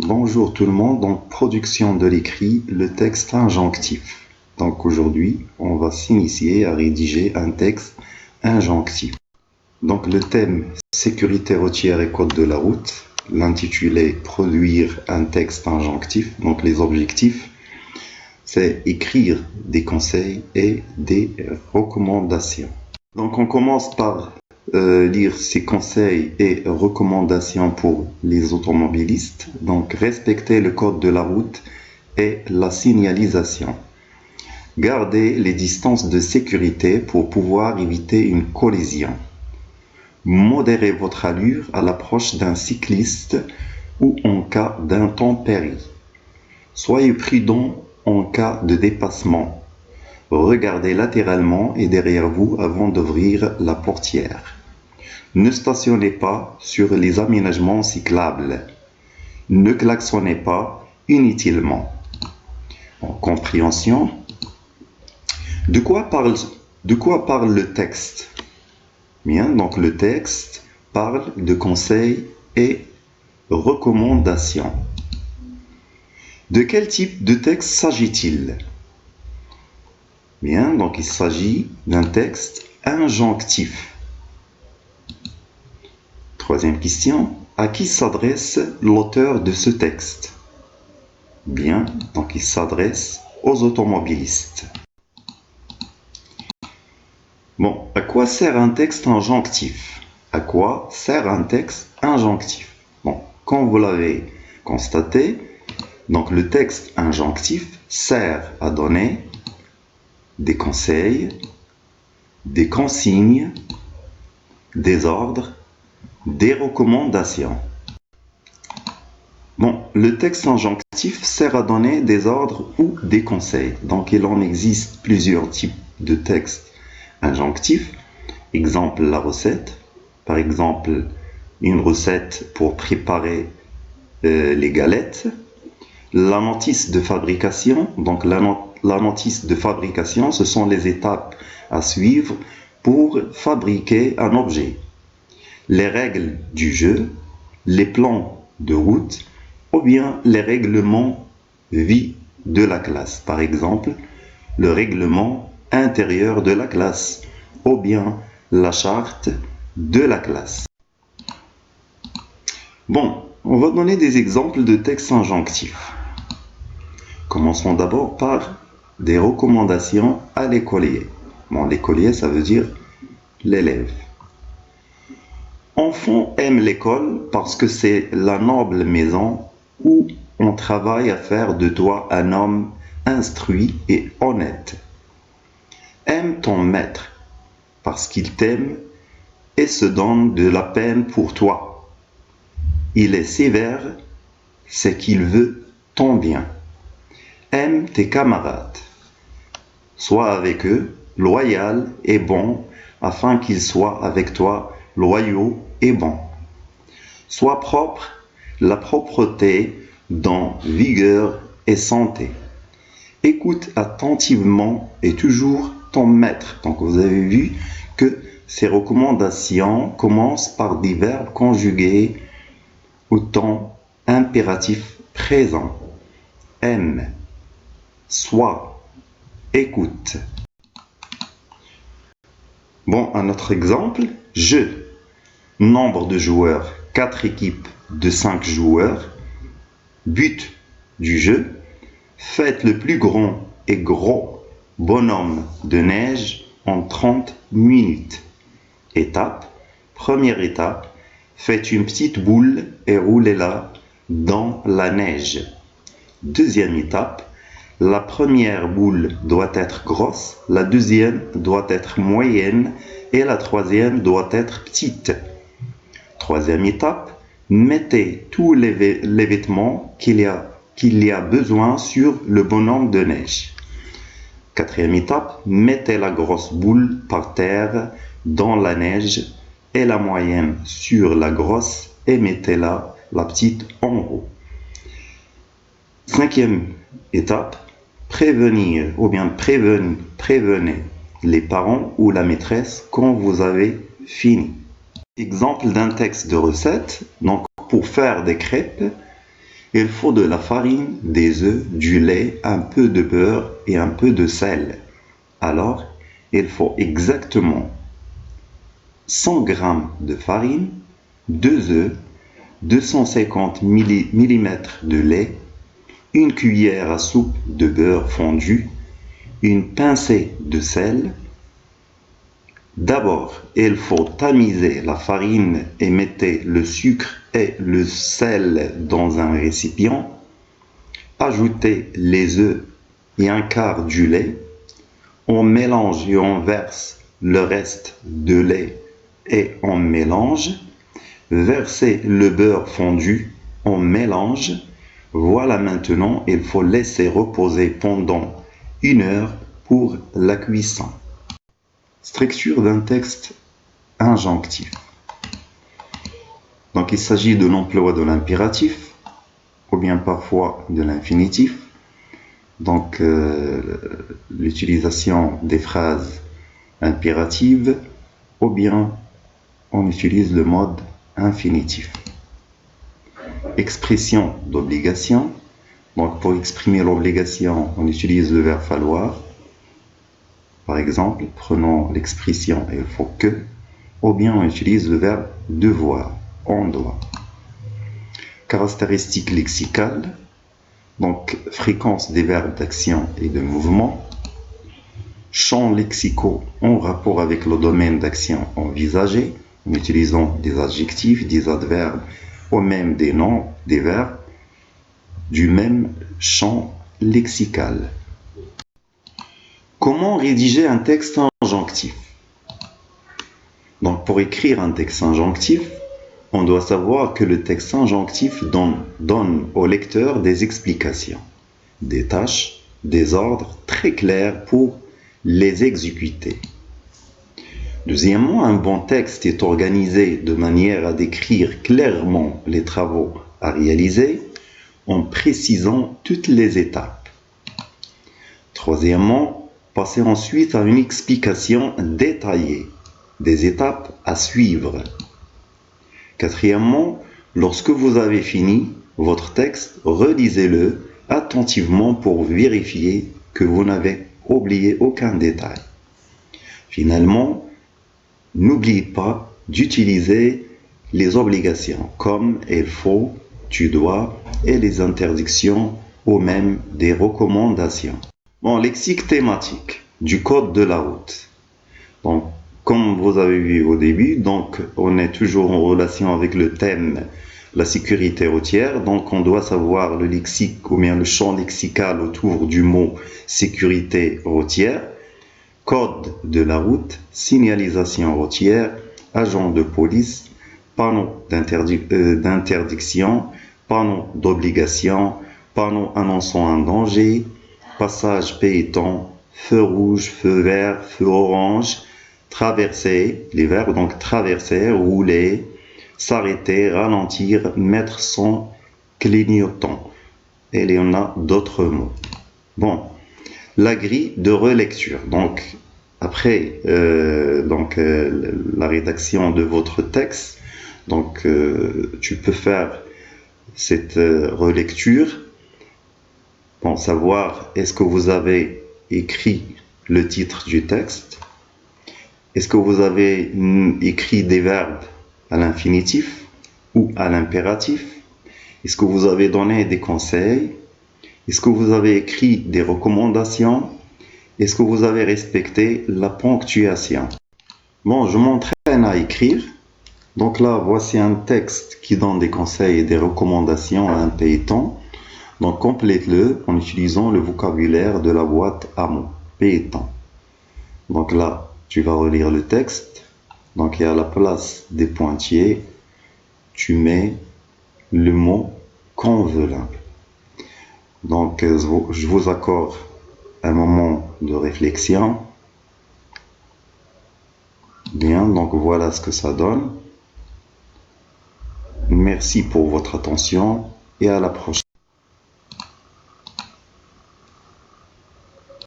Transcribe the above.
Bonjour tout le monde, donc production de l'écrit, le texte injonctif. Donc aujourd'hui, on va s'initier à rédiger un texte injonctif. Donc le thème sécurité routière et code de la route, l'intitulé produire un texte injonctif. Donc les objectifs, c'est écrire des conseils et des recommandations. Donc on commence par lire ces conseils et recommandations pour les automobilistes. Donc, respecter le code de la route et la signalisation. Gardez les distances de sécurité pour pouvoir éviter une collision. Modérez votre allure à l'approche d'un cycliste ou en cas d'intempérie. Soyez prudent en cas de dépassement. Regardez latéralement et derrière vous avant d'ouvrir la portière. Ne stationnez pas sur les aménagements cyclables. Ne klaxonnez pas inutilement. En compréhension, de quoi parle le texte? Bien, donc le texte parle de conseils et recommandations. De quel type de texte s'agit-il? Bien, donc il s'agit d'un texte injonctif. Troisième question, à qui s'adresse l'auteur de ce texte? Bien, donc il s'adresse aux automobilistes. Bon, à quoi sert un texte injonctif? À quoi sert un texte injonctif? Bon, comme vous l'avez constaté, donc le texte injonctif sert à donner des conseils, des consignes, des ordres, des recommandations. Bon, le texte injonctif sert à donner des ordres ou des conseils. Donc, il en existe plusieurs types de textes injonctifs. Exemple, la recette. Par exemple, une recette pour préparer les galettes. La notice de fabrication. Donc, la notice de fabrication, ce sont les étapes à suivre pour fabriquer un objet. Les règles du jeu, les plans de route, ou bien les règlements vie de la classe. Par exemple, le règlement intérieur de la classe, ou bien la charte de la classe. Bon, on va donner des exemples de textes injonctifs. Commençons d'abord par des recommandations à l'écolier. Bon, l'écolier, ça veut dire l'élève. Enfant aime l'école parce que c'est la noble maison où on travaille à faire de toi un homme instruit et honnête. Aime ton maître parce qu'il t'aime et se donne de la peine pour toi. Il est sévère, c'est qu'il veut ton bien. Aime tes camarades. Sois avec eux loyal et bon afin qu'ils soient avec toi loyaux et bons. Sois propre, la propreté dans vigueur et santé. Écoute attentivement et toujours ton maître. Donc vous avez vu que ces recommandations commencent par des verbes conjugués au temps impératif présent. Aime, sois, écoute. Bon, un autre exemple, jeu. Nombre de joueurs, 4 équipes de 5 joueurs. But du jeu, faites le plus grand et gros bonhomme de neige en 30 minutes. Étape, première étape, faites une petite boule et roulez-la dans la neige. Deuxième étape, la première boule doit être grosse, la deuxième doit être moyenne et la troisième doit être petite. Troisième étape, mettez tous les vêtements qu'il y a besoin sur le bonhomme de neige. Quatrième étape, mettez la grosse boule par terre dans la neige et la moyenne sur la grosse et mettez-la la petite en haut. Cinquième étape, prévenir ou bien prévenez les parents ou la maîtresse quand vous avez fini. Exemple d'un texte de recette. Donc, pour faire des crêpes, Il faut de la farine, des œufs, du lait, un peu de beurre et un peu de sel. Alors, il faut exactement 100 g de farine, 2 œufs, 250 ml de lait, une cuillère à soupe de beurre fondu, une pincée de sel. D'abord, il faut tamiser la farine et mettre le sucre et le sel dans un récipient. Ajoutez les œufs et un quart du lait. On mélange et on verse le reste de lait et on mélange. Versez le beurre fondu, on mélange. Voilà, maintenant, il faut laisser reposer pendant 1 heure pour la cuisson. Structure d'un texte injonctif. Donc, il s'agit de l'emploi de l'impératif, ou bien parfois de l'infinitif. Donc, l'utilisation des phrases impératives, ou bien on utilise le mode infinitif. Expression d'obligation. Donc, pour exprimer l'obligation, on utilise le verbe falloir. Par exemple, prenons l'expression il faut que, ou bien on utilise le verbe devoir, on doit. Caractéristiques lexicales. Donc, fréquence des verbes d'action et de mouvement. Champs lexicaux en rapport avec le domaine d'action envisagé, en utilisant des adjectifs, des adverbes ou même des noms, des verbes du même champ lexical. Comment rédiger un texte injonctif? Donc, pour écrire un texte injonctif, on doit savoir que le texte injonctif donne au lecteur des explications, des tâches, des ordres très clairs pour les exécuter. Deuxièmement, un bon texte est organisé de manière à décrire clairement les travaux à réaliser en précisant toutes les étapes. Troisièmement, passez ensuite à une explication détaillée des étapes à suivre. Quatrièmement, lorsque vous avez fini votre texte, relisez-le attentivement pour vérifier que vous n'avez oublié aucun détail. Finalement, n'oubliez pas d'utiliser les obligations comme il faut, tu dois et les interdictions ou même des recommandations. Bon, lexique thématique du code de la route. Donc, comme vous avez vu au début, donc on est toujours en relation avec le thème la sécurité routière. Donc, on doit savoir le lexique ou bien le champ lexical autour du mot sécurité routière. Code de la route, signalisation routière, agent de police, panneau d'interdiction, panneau d'obligation, panneau annonçant un danger, passage piéton, feu rouge, feu vert, feu orange, traverser, les verbes donc traverser, rouler, s'arrêter, ralentir, mettre son clignotant. Et il y en a d'autres mots. Bon, la grille de relecture. Donc, après la rédaction de votre texte, donc tu peux faire cette relecture pour savoir est-ce que vous avez écrit le titre du texte, est-ce que vous avez écrit des verbes à l'infinitif ou à l'impératif, est-ce que vous avez donné des conseils, est-ce que vous avez écrit des recommandations, est-ce que vous avez respecté la ponctuation. Bon, je m'entraîne à écrire. Donc là, voici un texte qui donne des conseils et des recommandations à un péton. Donc, complète-le en utilisant le vocabulaire de la boîte à mots, péton. Donc là, tu vas relire le texte. Donc, et à la place des pointillés, tu mets le mot convenable. Donc, je vous accorde un moment de réflexion. Bien, donc voilà ce que ça donne. Merci pour votre attention et à la prochaine.